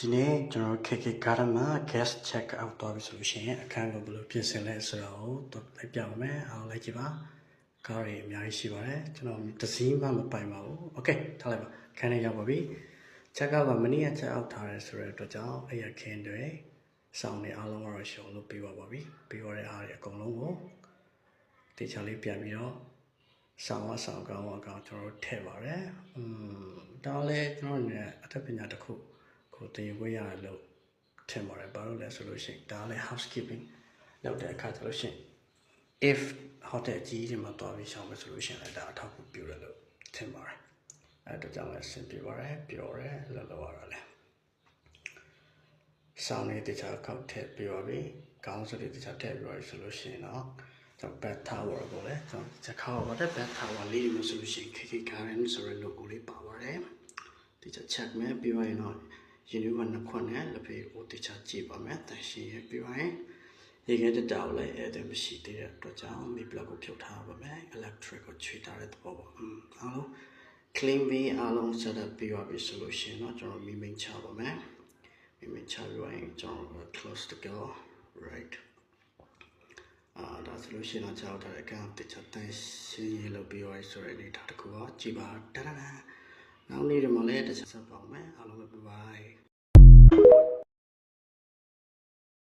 ဒီနေ့ကျွန်တော် KK Garden မှာ guest check out သွားပြီဆိုလို့ရှိရင်အခန်းကိုဘယ်လိုပြင်ဆင်လဲဆိုတော့လိုက်ပြပါမယ်အားလိုက်ကြည့်ပါကားတွေအများကြီးရှိပါတယ်ကျွန်တော်တစ်စီးမှမပိုင်ပါဘူး Okay ထားလိုက်ပါခန်းထဲရောက်ပါပြီ check out ကမနေ့က check out ထားတယ်ဆိုတဲ့အတွက်ကြောင့်အဲ့ရခင်းတွေစောင်းနေအားလုံးကတော့ရှုံလို့ပြီးပါပြီပြီးတော့တဲ့အားတွေအကုန်လုံးကိုတေချာလေးပြန်ပြီးတော့ဆောင်းကောင်းကျွန်တော်ထည့်ပါတယ်ဒါလည်းကျွန်တော်နဲ့အထက်ပညာတစ်ခုကိုတင်ခွင့်ရတယ်လို့ထင်ပါတယ်ဘာလို့လဲဆိုလို့ရှိရင်ဒါလည်း housekeeping လုပ်တဲ့အခါကျလို့ရှိရင် if hotel ကြီးတွေမှာတွားပြီးရှောင်းမယ်ဆိုလို့ရှိရင်လည်းဒါအထောက်အကူပြုတယ်လို့ထင်ပါတယ်အဲ့ဒါကြောင့်လည်းအဆင်ပြေပါတယ်ပြောရဲလောက်လောက်ရတာလေစောင်းနေတခြားခောက်ထည့်ပြီးပါပြီခေါင်းစတွေတခြားထည့်ပြီးပါပြီဆိုလို့ရှိရင်တော့ကျွန်တော် bed tower ကိုလည်းကျွန်တော်ချက်ခေါက်ပါတဲ့ bed tower လေးမျိုးဆိုလို့ရှိရင် KK Garden ဆိုတဲ့ logo လေးပါပါတယ်ဒီချက် check မယ်ပြီးပါရင်တော့ရင်းနှီးမှနှစ်ခွက်နဲ့လက်ဖေးကိုတခြားကြည့်ပါမယ်တန်ရှင်းရပြီးပါရင်ရေခဲတတောက်လည်းအဲ့ဒါမရှိသေးတဲ့အတွက်ကြောင့်မိပလက်ကိုဖြုတ်ထားပါမယ် electric ကိုချွေထားတဲ့သဘောပေါ့အားလုံး clean ပြီးအားလုံး set up ပြီးပါပြီဆိုလို့ရှိရင်တော့ကျွန်တော်မိမိန်ချပါမယ်မိမိန်ချပြီးရင်ကျွန်တော် close the door right ဒါဆိုလို့ရှိရင်တော့ကျွန်တော်တို့အကန့်တခြားတန်ရှင်းရလို့ပြီးသွားဆိုတဲ့အနေထားတစ်ခုပါကြည့်ပါတရရနောက်နေ့ဒီမှာလည်းတခြားဆက်ပါမယ်အားလုံးပဲ bye